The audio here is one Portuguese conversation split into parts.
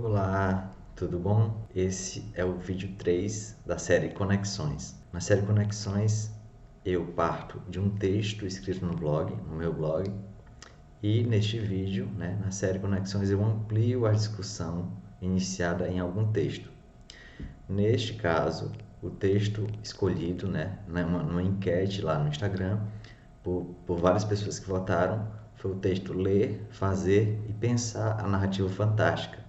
Olá, tudo bom? Esse é o vídeo 3 da série Conexões. Na série Conexões, eu parto de um texto escrito no meu blog, e neste vídeo, na série Conexões, eu amplio a discussão iniciada em algum texto. Neste caso, o texto escolhido, numa enquete lá no Instagram, por várias pessoas que votaram, foi o texto Ler, Fazer e Pensar a Narrativa Fantástica,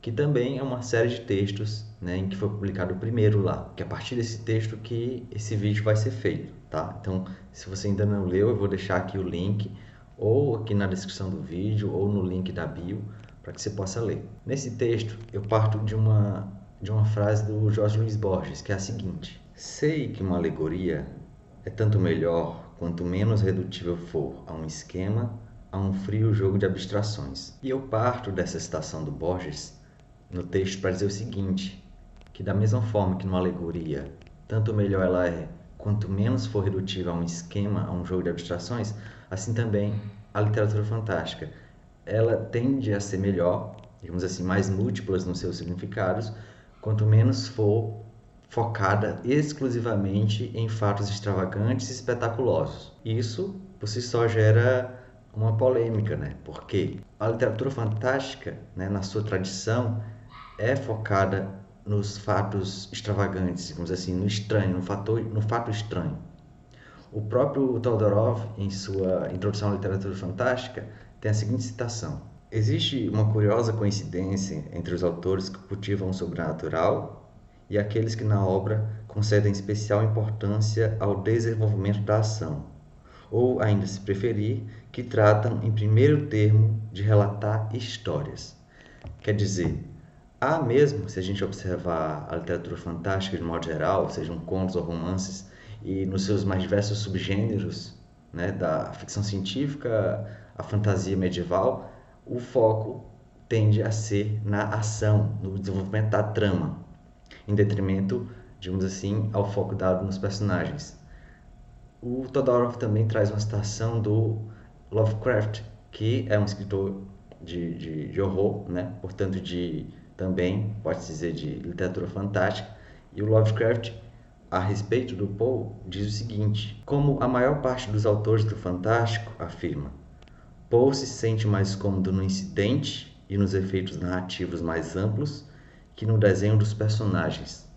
que também é uma série de textos, em que foi publicado o primeiro lá, que é a partir desse texto que esse vídeo vai ser feito, tá? Então, se você ainda não leu, eu vou deixar aqui o link, ou aqui na descrição do vídeo, ou no link da bio, para que você possa ler. Nesse texto, eu parto de uma frase do Jorge Luiz Borges, que é a seguinte: sei que uma alegoria é tanto melhor quanto menos redutível for a um esquema, a um frio jogo de abstrações. E eu parto dessa citação do Borges no texto para dizer o seguinte, que da mesma forma que numa alegoria, tanto melhor ela é quanto menos for redutiva a um esquema, a um jogo de abstrações, assim também a literatura fantástica. Ela tende a ser melhor, digamos assim, mais múltiplas nos seus significados, quanto menos for focada exclusivamente em fatos extravagantes e espetaculosos. Isso, por si só, gera uma polêmica, Porque a literatura fantástica, na sua tradição, é focada nos fatos extravagantes, digamos assim, no estranho, no fato estranho. O próprio Todorov, em sua Introdução à Literatura Fantástica, tem a seguinte citação: existe uma curiosa coincidência entre os autores que cultivam o sobrenatural e aqueles que na obra concedem especial importância ao desenvolvimento da ação, ou, ainda se preferir, que tratam em primeiro termo de relatar histórias. Quer dizer, há mesmo, se a gente observar a literatura fantástica de modo geral, sejam contos ou romances, e nos seus mais diversos subgêneros, da ficção científica à fantasia medieval, o foco tende a ser na ação, no desenvolvimento da trama, em detrimento, digamos assim, ao foco dado nos personagens. O Todorov também traz uma citação do Lovecraft, que é um escritor de horror, portanto, também pode-se dizer de literatura fantástica. E o Lovecraft, a respeito do Poe, diz o seguinte: como a maior parte dos autores do fantástico afirma, Poe se sente mais cômodo no incidente e nos efeitos narrativos mais amplos que no desenho dos personagens.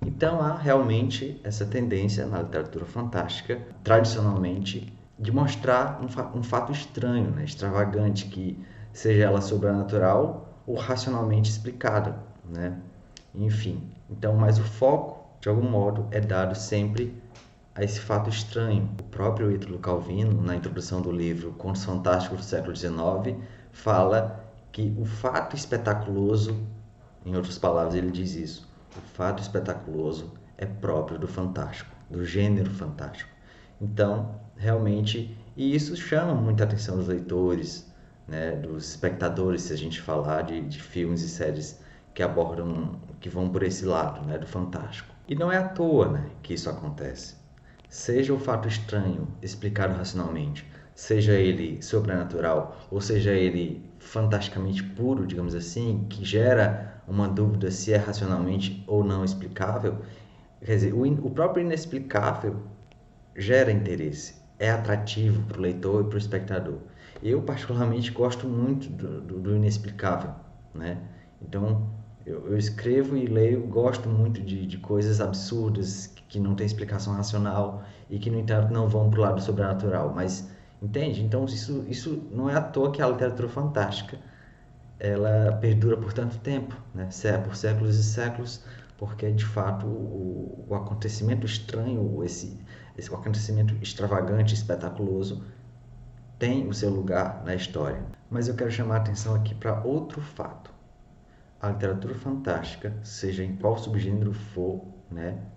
Então há realmente essa tendência na literatura fantástica, tradicionalmente, de mostrar um fato estranho, extravagante, que seja ela sobrenatural ou racionalmente explicada, Enfim, então, mas o foco, de algum modo, é dado sempre a esse fato estranho. O próprio Ítalo Calvino, na introdução do livro Contos Fantásticos do século XIX, fala que o fato espetaculoso, em outras palavras, ele diz isso: o fato espetaculoso é próprio do fantástico, do gênero fantástico. Então, realmente, e isso chama muita atenção dos leitores, dos espectadores, se a gente falar de filmes e séries que abordam, que vão por esse lado, do fantástico. E não é à toa, que isso acontece. Seja o fato estranho explicado racionalmente, seja ele sobrenatural, ou seja ele fantasticamente puro, digamos assim, que gera uma dúvida se é racionalmente ou não explicável, quer dizer, o próprio inexplicável gera interesse, é atrativo para o leitor e para o espectador. Eu, particularmente, gosto muito do inexplicável, Então, eu escrevo e leio, gosto muito de coisas absurdas que não têm explicação racional e que, no entanto, não vão para o lado sobrenatural. Mas, entende? Então, isso não é à toa que a literatura fantástica ela perdura por tanto tempo, por séculos e séculos, porque, de fato, o acontecimento estranho, esse acontecimento extravagante, espetaculoso, tem o seu lugar na história. Mas eu quero chamar a atenção aqui para outro fato. A literatura fantástica, seja em qual subgênero for,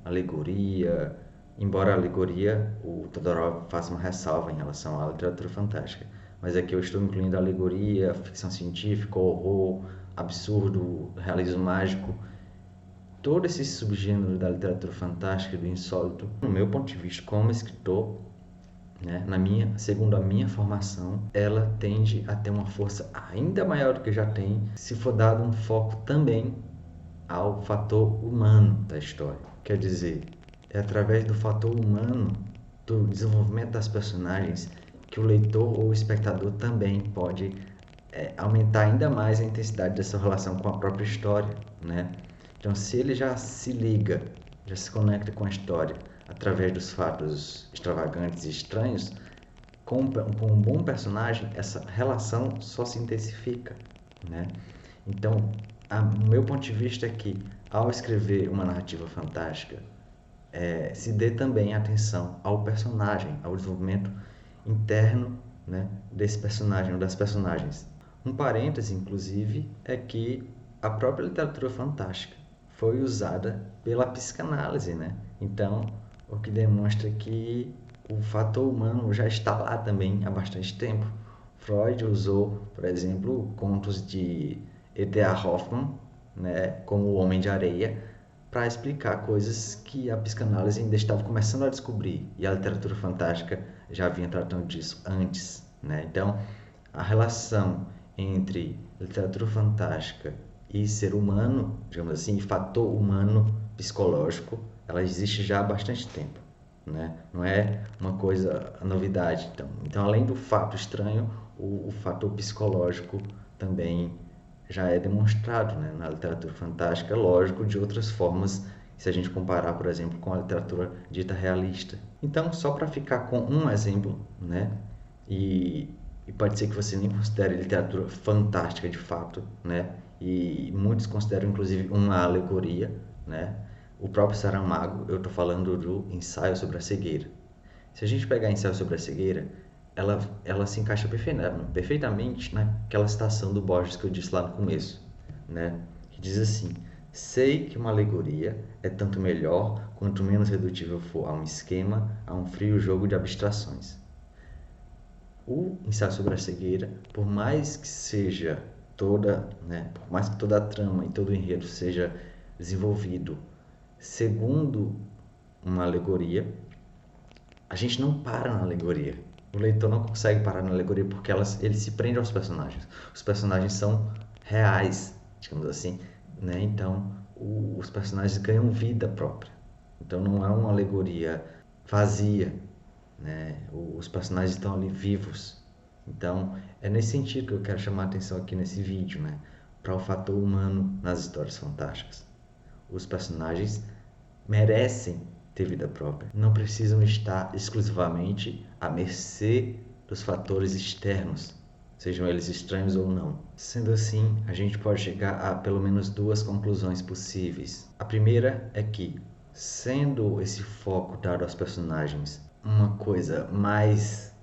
alegoria, embora a alegoria, o Todorov faça uma ressalva em relação à literatura fantástica, mas aqui eu estou incluindo alegoria, ficção científica, horror, absurdo, realismo mágico, todo esse subgênero da literatura fantástica e do insólito, no meu ponto de vista como escritor, né? Segundo a minha formação, ela tende a ter uma força ainda maior do que já tem, se for dado um foco também ao fator humano da história. Quer dizer, é através do fator humano, do desenvolvimento das personagens, que o leitor ou o espectador também pode aumentar ainda mais a intensidade dessa relação com a própria história, né? Então, se ele já se liga, já se conecta com a história através dos fatos extravagantes e estranhos, com um bom personagem, essa relação só se intensifica, né? Então, o meu ponto de vista é que, ao escrever uma narrativa fantástica, se dê também atenção ao personagem, ao desenvolvimento interno, né, desse personagem ou das personagens. Um parêntese, inclusive, é que a própria literatura fantástica foi usada pela psicanálise, né? Então, o que demonstra que o fator humano já está lá também há bastante tempo. Freud usou, por exemplo, contos de E.T.A. Hoffmann, né, como O Homem de Areia, para explicar coisas que a psicanálise ainda estava começando a descobrir, e a literatura fantástica já vinha tratando disso antes, né? Então, a relação entre literatura fantástica e ser humano, digamos assim, fator humano psicológico, ela existe já há bastante tempo, né? Não é uma coisa, a novidade. Então, além do fato estranho, o fator psicológico também já é demonstrado, né, na literatura fantástica, lógico, de outras formas, se a gente comparar, por exemplo, com a literatura dita realista. Então, só para ficar com um exemplo, né, e pode ser que você nem considere literatura fantástica de fato, né, e muitos consideram inclusive uma alegoria, né, o próprio Saramago, eu estou falando do Ensaio sobre a Cegueira. Se a gente pegar Ensaio sobre a Cegueira, ela se encaixa perfeitamente naquela citação do Borges que eu disse lá no começo, né? Que diz assim: sei que uma alegoria é tanto melhor quanto menos redutível for a um esquema, a um frio jogo de abstrações. O Ensaio sobre a Cegueira, por mais que seja por mais que toda a trama e todo o enredo seja desenvolvido segundo uma alegoria, a gente não para na alegoria. O leitor não consegue parar na alegoria porque ele se prende aos personagens. Os personagens são reais, digamos assim, né? Então, os personagens ganham vida própria. Então, não é uma alegoria vazia, né? Os personagens estão ali vivos. Então, é nesse sentido que eu quero chamar a atenção aqui nesse vídeo, né? Para o fator humano nas histórias fantásticas. Os personagens merecem ter vida própria. Não precisam estar exclusivamente à mercê dos fatores externos, sejam eles estranhos ou não. Sendo assim, a gente pode chegar a pelo menos duas conclusões possíveis. A primeira é que, sendo esse foco dado aos personagens uma coisa mais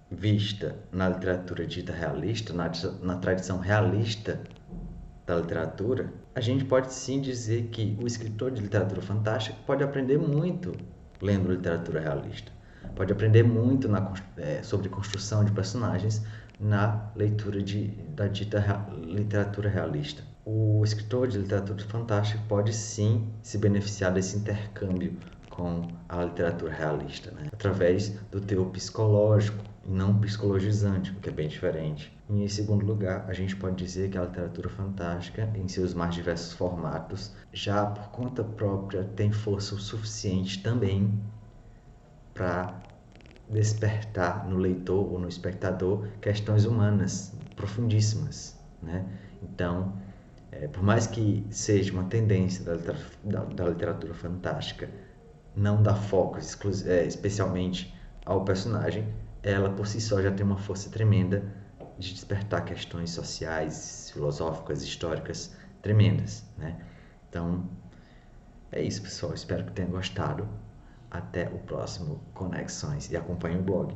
vista na literatura dita realista, na tradição realista da literatura, a gente pode sim dizer que o escritor de literatura fantástica pode aprender muito lendo literatura realista. Pode aprender muito sobre construção de personagens na leitura da dita literatura realista. O escritor de literatura fantástica pode sim se beneficiar desse intercâmbio com a literatura realista, né? Através do teor psicológico e não psicologizante, o que é bem diferente. E, em segundo lugar, a gente pode dizer que a literatura fantástica, em seus mais diversos formatos, já por conta própria tem força o suficiente também para despertar no leitor ou no espectador questões humanas profundíssimas, né? Então, por mais que seja uma tendência da literatura fantástica não dar foco especialmente ao personagem, ela por si só já tem uma força tremenda de despertar questões sociais, filosóficas, históricas tremendas, né? Então, é isso, pessoal. Espero que tenham gostado. Até o próximo Conexões e acompanhe o blog.